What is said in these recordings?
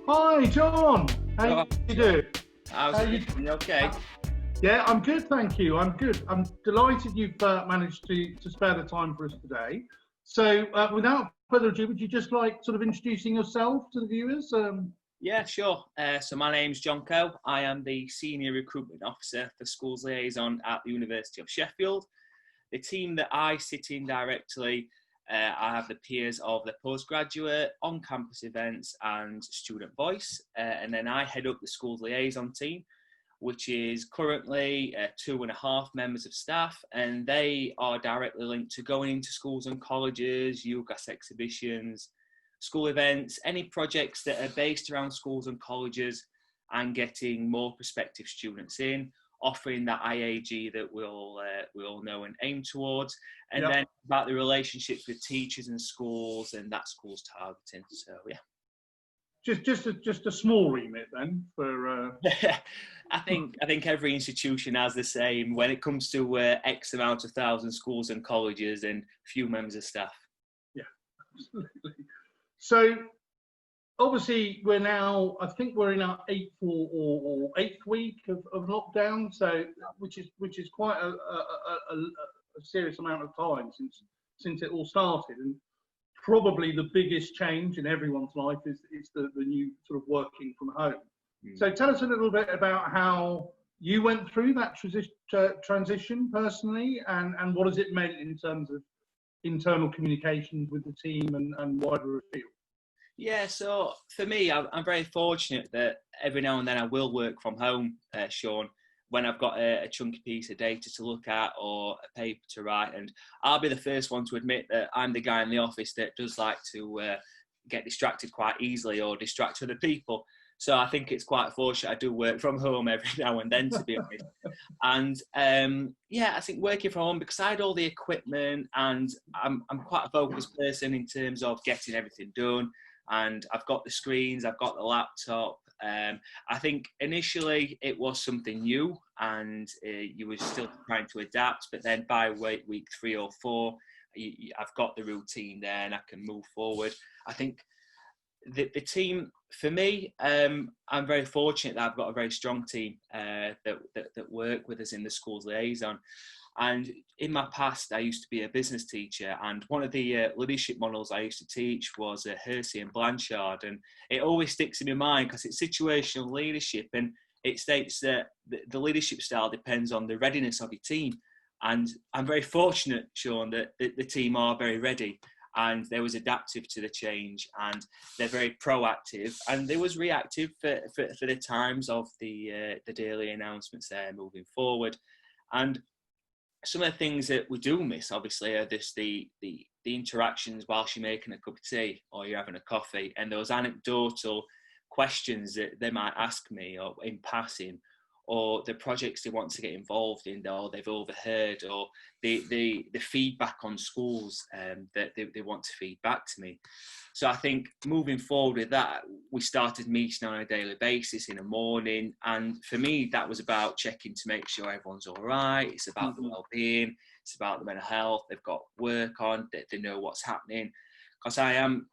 Hi, John. How Oh, you doing? how's How it you? going? You okay? Yeah, I'm good, thank you. I'm good. I'm delighted you've managed to spare the time for us today. So, without further ado, would you just like sort of introducing yourself to the viewers? Yeah, sure. So my name's Jon Coe. I am the Senior Recruitment Officer for Schools Liaison at the University of Sheffield. The team that I sit in directly, I have the peers of the postgraduate, on-campus events and student voice. And then I head up the Schools Liaison team, which is currently 2.5 members of staff, and they are directly linked to going into schools and colleges, UCAS exhibitions, school events, any projects that are based around schools and colleges, and getting more prospective students in, offering that IAG that we all know and aim towards, and Yeah, then about the relationships with teachers and schools and that school's targeting. So yeah. just a small remit then for. I think every institution has the same when it comes to X amount of thousand schools and colleges and few members of staff. Yeah, absolutely. So obviously I think we're in our eighth week of lockdown. So which is quite a serious amount of time since it all started, and probably the biggest change in everyone's life is the new sort of working from home. So tell us a little bit about how you went through that transition personally, and what has it meant in terms of internal communications with the team and wider afield. Yeah, so for me, I'm very fortunate that every now and then I will work from home, Sean, when I've got a chunky piece of data to look at or a paper to write. And I'll be the first one to admit that I'm the guy in the office that does like to get distracted quite easily or distract other people. So I think it's quite fortunate I do work from home every now and then, to be honest. And yeah, I think working from home, because I had all the equipment and I'm quite a focused person in terms of getting everything done. And I've got the screens, I've got the laptop. I think initially it was something new and you were still trying to adapt, but then by week 3 or 4, I've got the routine there and I can move forward. I think the team, for me, I'm very fortunate that I've got a very strong team that work with us in the schools liaison. And in my past, I used to be a business teacher, and one of the leadership models I used to teach was Hersey and Blanchard, and it always sticks in my mind because it's situational leadership, and it states that the leadership style depends on the readiness of your team. And I'm very fortunate, Sean, that the team are very ready, and they was adaptive to the change, and they're very proactive, and they was reactive for the times of the daily announcements there moving forward. And some of the things that we do miss, obviously, are just the interactions whilst you're making a cup of tea or you're having a coffee, and those anecdotal questions that they might ask me or in passing, or the projects they want to get involved in or they've overheard, or the feedback on schools that they want to feed back to me. So I think moving forward with that, we started meeting on a daily basis in the morning. And for me, that was about checking to make sure everyone's all right. It's about the well-being. It's about the mental health. They've got work on, they know what's happening. Because I'm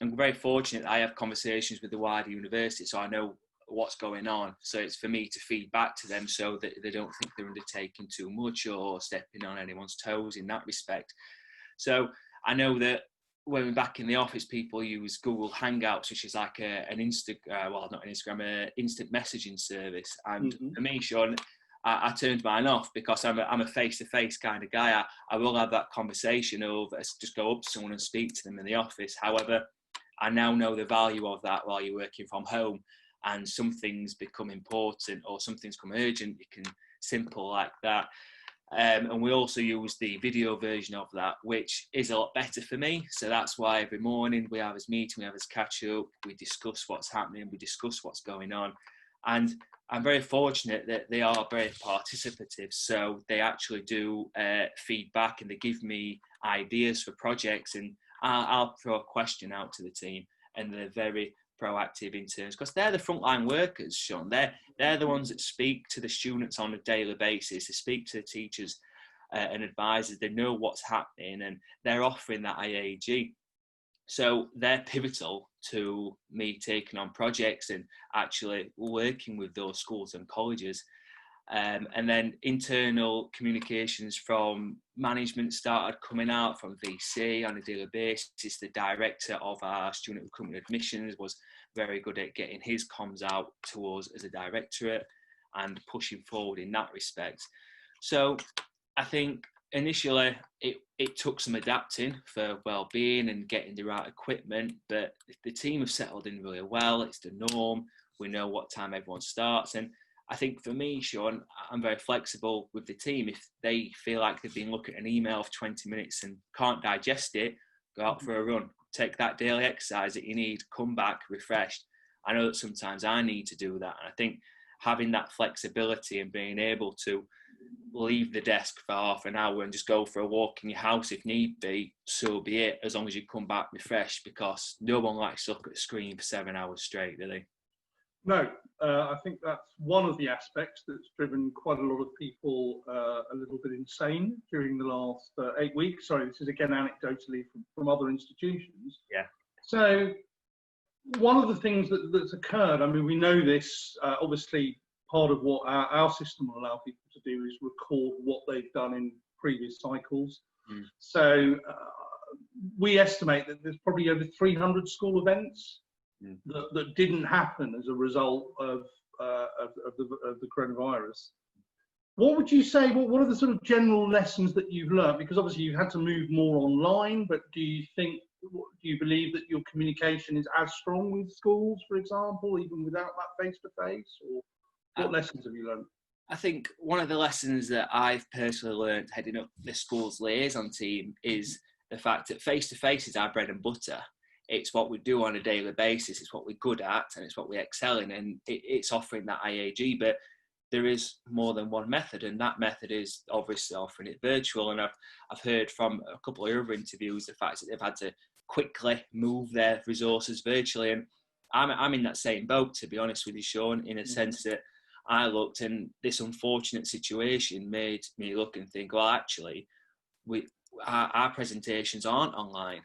very fortunate that I have conversations with the wider university, so I know what's going on. So it's for me to feed back to them so that they don't think they're undertaking too much or stepping on anyone's toes in that respect. So I know that when we're back in the office, people use Google Hangouts, which is like an instant messaging service. And for me, Sean, I turned mine off because I'm a face-to-face kind of guy. I will have that conversation over, just go up to someone and speak to them in the office. However, I now know the value of that while you're working from home, and some things become important or some things become urgent. You can simple like that. And we also use the video version of that, which is a lot better for me. So that's why every morning we have this meeting, we have this catch up, we discuss what's happening, we discuss what's going on. And I'm very fortunate that they are very participative. So they actually do feedback and they give me ideas for projects, and I'll throw a question out to the team, and they're very proactive in terms, because they're the frontline workers, Sean. They're the ones that speak to the students on a daily basis. They speak to the teachers and advisors. They know what's happening, and they're offering that IAG. So they're pivotal to me taking on projects and actually working with those schools and colleges. And then internal communications from management started coming out from VC on a daily basis. The director of our student recruitment admissions was very good at getting his comms out to us as a directorate and pushing forward in that respect. So I think initially it took some adapting for well-being and getting the right equipment, but the team have settled in really well. It's the norm. We know what time everyone starts. And I think for me, Sean, I'm very flexible with the team. If they feel like they've been looking at an email for 20 minutes and can't digest it, go out for a run, take that daily exercise that you need, come back refreshed. I know that sometimes I need to do that. And I think having that flexibility and being able to leave the desk for half an hour and just go for a walk in your house if need be, so be it, as long as you come back refreshed, because no one likes to look at the screen for 7 hours straight, do they? No, I think that's one of the aspects that's driven quite a lot of people a little bit insane during the last 8 weeks. Sorry, this is again anecdotally from other institutions. Yeah. So one of the things that's occurred, I mean, we know this, obviously part of what our system will allow people to do is record what they've done in previous cycles. So we estimate that there's probably over 300 school events that didn't happen as a result of the coronavirus. What would you say, what are the sort of general lessons that you've learned? Because obviously you've had to move more online, but do you believe that your communication is as strong with schools, for example, even without that face-to-face? Or what lessons have you learned? I think one of the lessons that I've personally learned heading up the school's liaison team is the fact that face-to-face is our bread and butter. It's what we do on a daily basis. It's what we're good at, and it's what we excel in. And it's offering that IAG, but there is more than one method, and that method is obviously offering it virtual. And I've heard from a couple of other interviews the fact that they've had to quickly move their resources virtually. And I'm in that same boat, to be honest with you, Sean, in a sense that I looked, and this unfortunate situation made me look and think, well, actually, our presentations aren't online.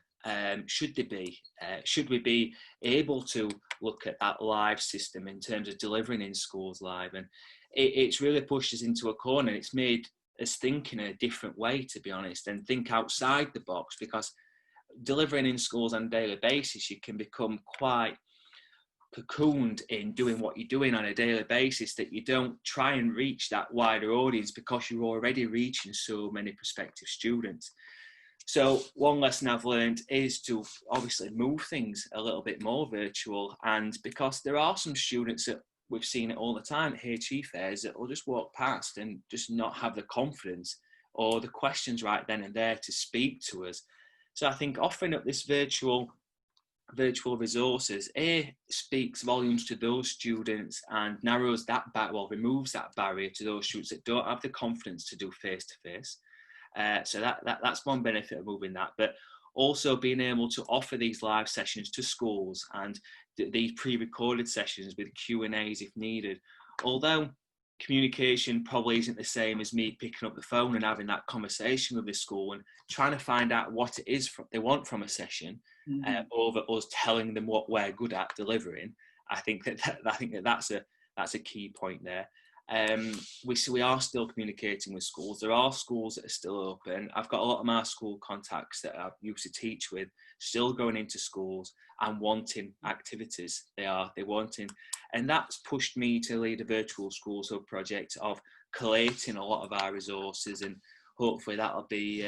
Should they be? Should we be able to look at that live system in terms of delivering in schools live? And it's really pushed us into a corner. It's made us think in a different way, to be honest, and think outside the box, because delivering in schools on a daily basis, you can become quite cocooned in doing what you're doing on a daily basis, that you don't try and reach that wider audience because you're already reaching so many prospective students. So one lesson I've learned is to obviously move things a little bit more virtual, and because there are some students that we've seen it all the time at HE fairs that will just walk past and just not have the confidence or the questions right then and there to speak to us. So I think offering up this virtual resources speaks volumes to those students and narrows that removes that barrier to those students that don't have the confidence to do face-to-face. So that's one benefit of moving that, but also being able to offer these live sessions to schools and these pre-recorded sessions with Q&As if needed. Although communication probably isn't the same as me picking up the phone and having that conversation with the school and trying to find out what it is they want from a session, over us telling them what we're good at delivering. I think that's a key point there. We are still communicating with schools. There are schools that are still open. I've got a lot of my school contacts that I used to teach with still going into schools and wanting activities. They're wanting, and that's pushed me to lead a virtual schools hub project of collating a lot of our resources, and hopefully that'll be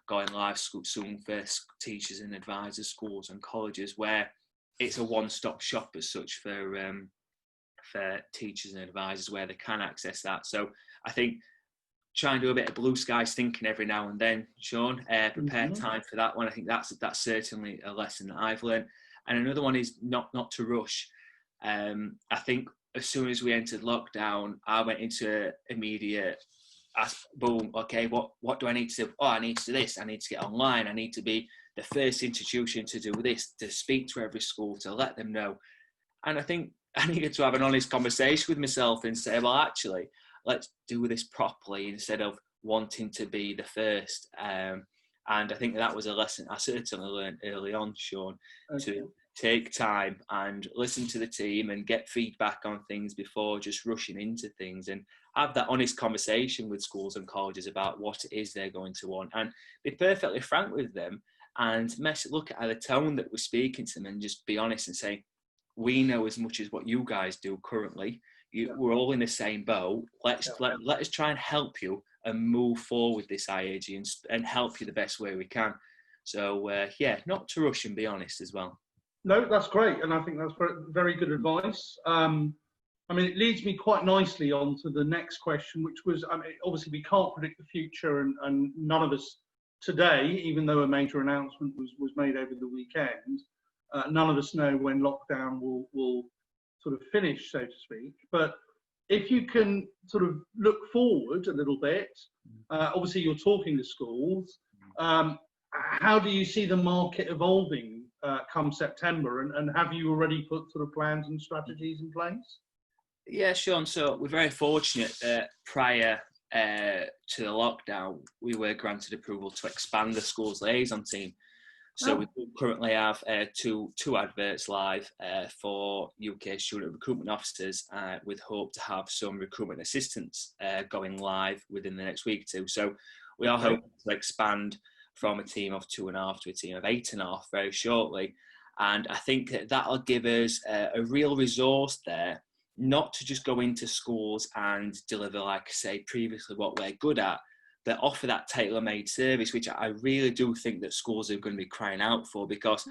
going live soon for teachers and advisors, schools and colleges, where it's a one-stop shop as such for teachers and advisors, where they can access that. So I think try and do a bit of blue skies thinking every now and then, Sean, prepare time for that one. I think that's certainly a lesson that I've learned. And another one is not to rush. I think as soon as we entered lockdown, I went into immediate boom, okay, what do I need to do? Oh, I need to do this. I need to get online. I need to be the first institution to do this, to speak to every school, to let them know. And I think I needed to have an honest conversation with myself and say, well, actually, let's do this properly instead of wanting to be the first. And I think that was a lesson I certainly learned early on, Sean, Okay. to take time and listen to the team and get feedback on things before just rushing into things, and have that honest conversation with schools and colleges about what it is they're going to want, and be perfectly frank with them, and look at the tone that we're speaking to them, and just be honest and say, we know as much as what you guys do currently. We're all in the same boat. Let us try and help you and move forward this IAG and help you the best way we can. So not to rush and be honest as well. No, that's great, and I think that's very good advice. I mean, it leads me quite nicely on to the next question, which was, I mean, obviously we can't predict the future, and none of us today, even though a major announcement was made over the weekend, none of us know when lockdown will sort of finish, so to speak. But if you can sort of look forward a little bit, obviously you're talking to schools, how do you see the market evolving come September, and have you already put sort of plans and strategies in place? Yeah, Sean, so we're very fortunate that prior to the lockdown, we were granted approval to expand the school's liaison team. So we currently have two adverts live for UK student recruitment officers, with hope to have some recruitment assistants going live within the next week or two. So we are hoping to expand from a team of 2.5 to a team of 8.5 very shortly. And I think that'll give us a real resource there, not to just go into schools and deliver, like I say previously, what we're good at, but offer that tailor-made service, which I really do think that schools are going to be crying out for, because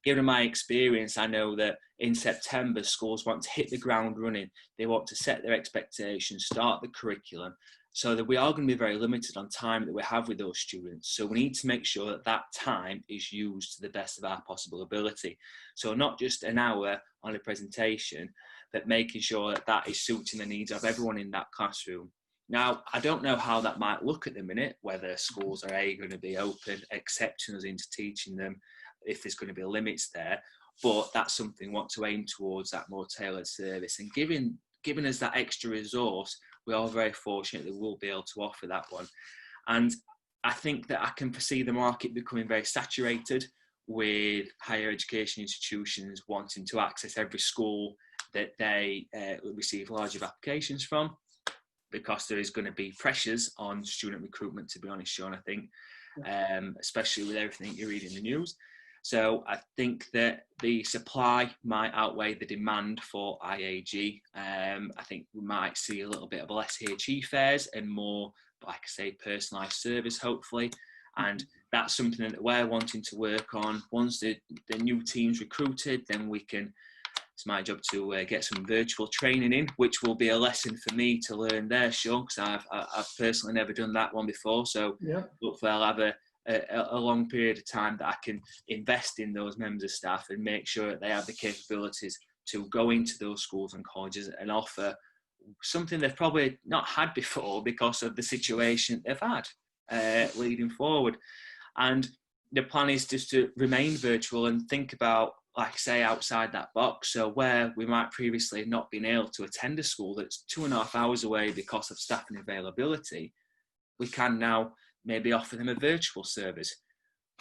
given my experience, I know that in September, schools want to hit the ground running. They want to set their expectations, start the curriculum, so that we are going to be very limited on time that we have with those students. So we need to make sure that that time is used to the best of our possible ability. So not just an hour on a presentation, but making sure that that is suiting the needs of everyone in that classroom. Now, I don't know how that might look at the minute, whether schools are going to be open, accepting us into teaching them, if there's going to be limits there, but that's something we want to aim towards, that more tailored service. And giving us that extra resource, we are very fortunate that we'll be able to offer that one. And I think that I can foresee the market becoming very saturated, with higher education institutions wanting to access every school that they receive large of applications from, because there is going to be pressures on student recruitment, to be honest, Sean, I think, especially with everything you read in the news. So I think that the supply might outweigh the demand for IAG. I think we might see a little bit of less HE fares and more, like I say, personalised service, hopefully. And that's something that we're wanting to work on. Once the new team's recruited, then we can, it's my job to get some virtual training in, which will be a lesson for me to learn there, Sean, because I've personally never done that one before. So hopefully I'll have a long period of time that I can invest in those members of staff and make sure that they have the capabilities to go into those schools and colleges and offer something they've probably not had before because of the situation they've had leading forward. And the plan is just to remain virtual and think about, like I say, outside that box. So where we might previously have not been able to attend a school that's 2.5 hours away because of staffing availability, we can now maybe offer them a virtual service,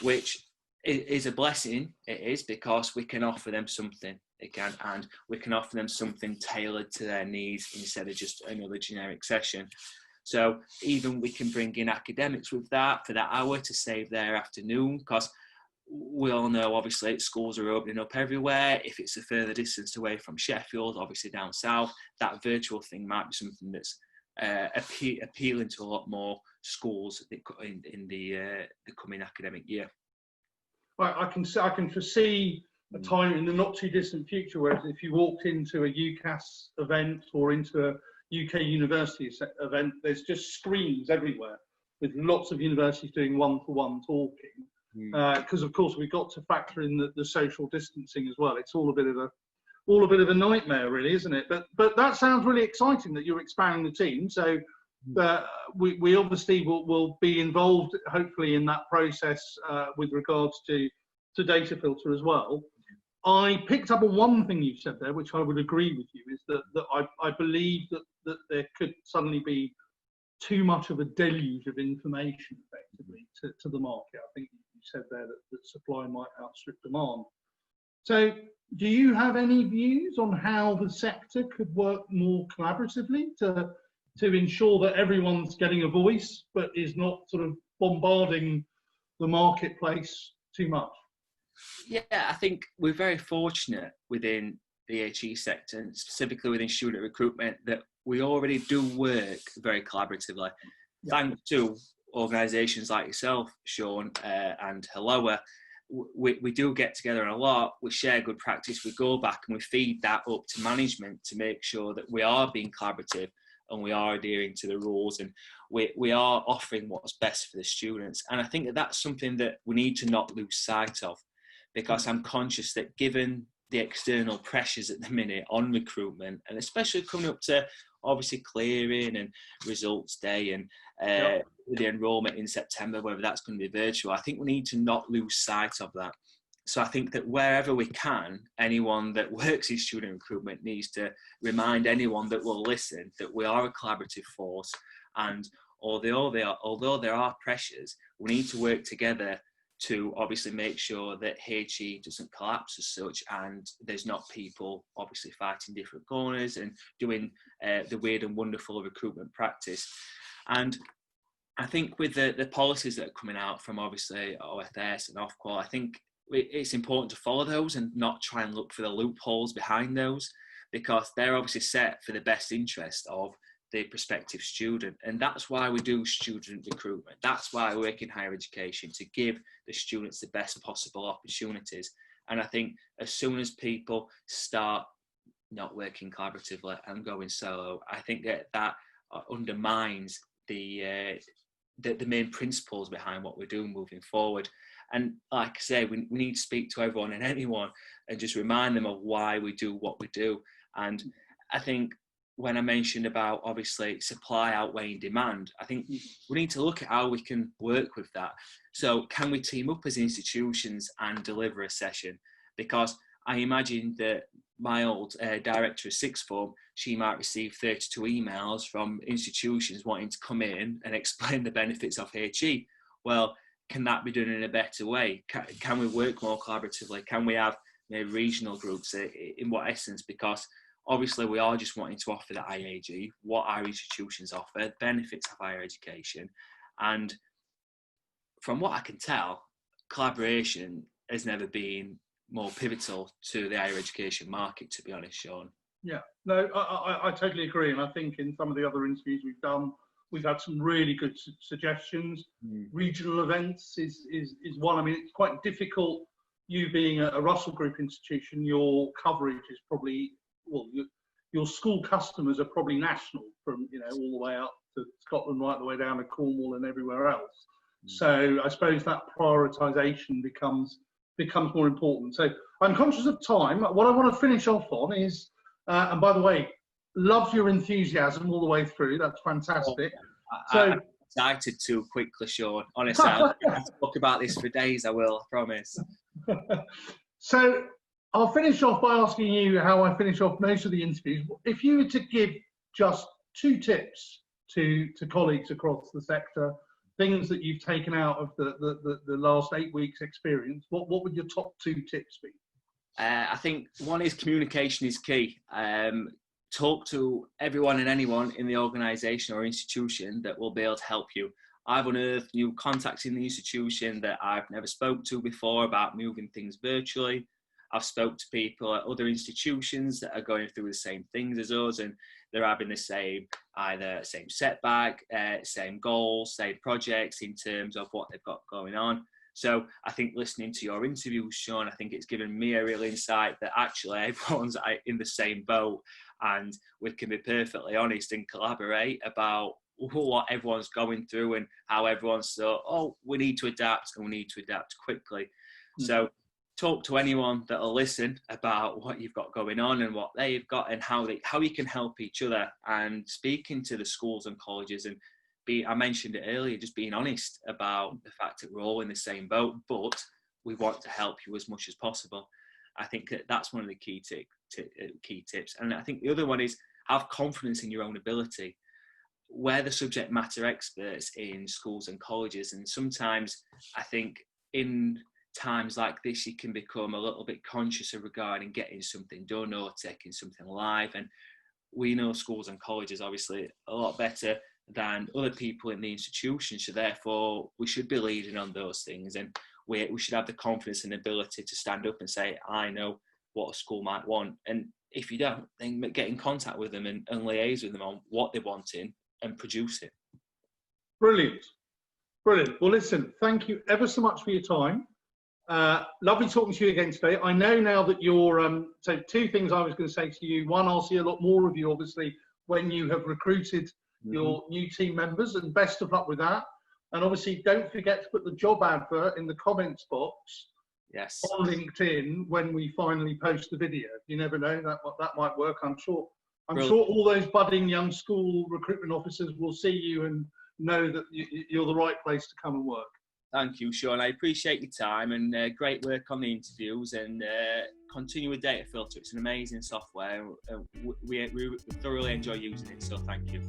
which is a blessing. It is, because we can offer them something again, and we can offer them something tailored to their needs instead of just another generic session. So even we can bring in academics with that for that hour to save their afternoon, because we all know, obviously, schools are opening up everywhere. If it's a further distance away from Sheffield, obviously down south, that virtual thing might be something that's appealing to a lot more schools in the coming academic year. I can foresee a time in the not too distant future where if you walked into a UCAS event or into a UK university event, there's just screens everywhere with lots of universities doing one-to-one talking. Because of course we've got to factor in the social distancing as well. It's all a bit of a nightmare, really, isn't it? But that sounds really exciting that you're expanding the team. So we obviously will be involved, hopefully, in that process with regards to Datafiltr as well. I picked up on one thing you said there, which I would agree with you, is that I believe that there could suddenly be too much of a deluge of information effectively to the market. I think you said there that supply might outstrip demand. So do you have any views on how the sector could work more collaboratively to ensure that everyone's getting a voice, but is not sort of bombarding the marketplace too much? Yeah, I think we're very fortunate within the HE sector, and specifically within student recruitment, that we already do work very collaboratively. Yeah. Thanks to organisations like yourself, Sean, and Helloa, we do get together a lot, we share good practice, we go back and we feed that up to management to make sure that we are being collaborative and we are adhering to the rules, and we are offering what's best for the students. And I think that that's something that we need to not lose sight of, because I'm conscious that given the external pressures at the minute on recruitment, and especially coming up to obviously clearing and results day and the enrolment in September, whether that's going to be virtual, I think we need to not lose sight of that. So I think that wherever we can, anyone that works in student recruitment needs to remind anyone that will listen that we are a collaborative force, and although there are pressures, we need to work together to obviously make sure that HE doesn't collapse as such, and there's not people obviously fighting different corners and doing the weird and wonderful recruitment practice. And I think with the policies that are coming out from obviously OFS and Ofqual, I think it's important to follow those and not try and look for the loopholes behind those, because they're obviously set for the best interest of the prospective student. And that's why we do student recruitment. That's why we work in higher education, to give the students the best possible opportunities. And I think as soon as people start not working collaboratively and going solo, I think that undermines the main principles behind what we're doing moving forward. And like I say, we need to speak to everyone and anyone and just remind them of why we do what we do. And I think when I mentioned about obviously supply outweighing demand, I think we need to look at how we can work with that. So can we team up as institutions and deliver a session? Because I imagine that my old director of sixth form, she might receive 32 emails from institutions wanting to come in and explain the benefits of HE. Well, can that be done in a better way? Can we work more collaboratively? Can we have regional groups in what essence? Because obviously we are just wanting to offer the IAG, what our institutions offer, benefits of higher education. And from what I can tell, collaboration has never been more pivotal to the higher education market, to be honest, Sean. Yeah, no, I totally agree. And I think in some of the other interviews we've done, we've had some really good suggestions. Regional events is one. I mean, it's quite difficult, you being a Russell Group institution, your coverage is probably, well, your school customers are probably national, from all the way up to Scotland, right the way down to Cornwall and everywhere else. So I suppose that prioritisation becomes more important. So I'm conscious of time. What I want to finish off on is, and by the way, love your enthusiasm all the way through. That's fantastic. I'm excited to quickly, Sean. Honestly, I'll talk about this for days. I will, I promise. So I'll finish off by asking you how I finish off most of the interviews. If you were to give just 2 tips to colleagues across the sector, things that you've taken out of the last 8 weeks experience, what would your top 2 tips be? I think one is communication is key. Talk to everyone and anyone in the organisation or institution that will be able to help you. I've unearthed new contacts in the institution that I've never spoke to before about moving things virtually. I've spoke to people at other institutions that are going through the same things as us, and they're having the same setback, same goals, same projects in terms of what they've got going on. So I think listening to your interview, Sean, I think it's given me a real insight that actually everyone's in the same boat, and we can be perfectly honest and collaborate about what everyone's going through and how everyone's we need to adapt, and we need to adapt quickly. So talk to anyone that'll listen about what you've got going on and what they've got, and how you can help each other, and speaking to the schools and colleges, and I mentioned it earlier, just being honest about the fact that we're all in the same boat, but we want to help you as much as possible. I think that's one of the key tips. And I think the other one is have confidence in your own ability. we're the subject matter experts in schools and colleges, and sometimes I think in times like this you can become a little bit conscious of regarding getting something done or taking something live, and we know schools and colleges obviously a lot better than other people in the institution, so therefore we should be leading on those things, and we should have the confidence and ability to stand up and say, I know what a school might want. And if you don't, then get in contact with them and liaise with them on what they're wanting and produce it. Brilliant. Brilliant. Well, listen, thank you ever so much for your time. Lovely talking to you again today. I know now that you're, so two things I was going to say to you. One, I'll see a lot more of you, obviously, when you have recruited your new team members, and best of luck with that. And obviously, don't forget to put the job advert in the comments box on LinkedIn when we finally post the video. You never know, that might work. I'm sure all those budding young school recruitment officers will see you and know that you're the right place to come and work. Thank you, Sean. I appreciate your time, and great work on the interviews, and continue with Datafiltr. It's an amazing software. We thoroughly enjoy using it, so thank you.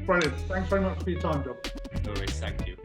Brilliant. Thanks very much for your time, Jon. No worries, thank you.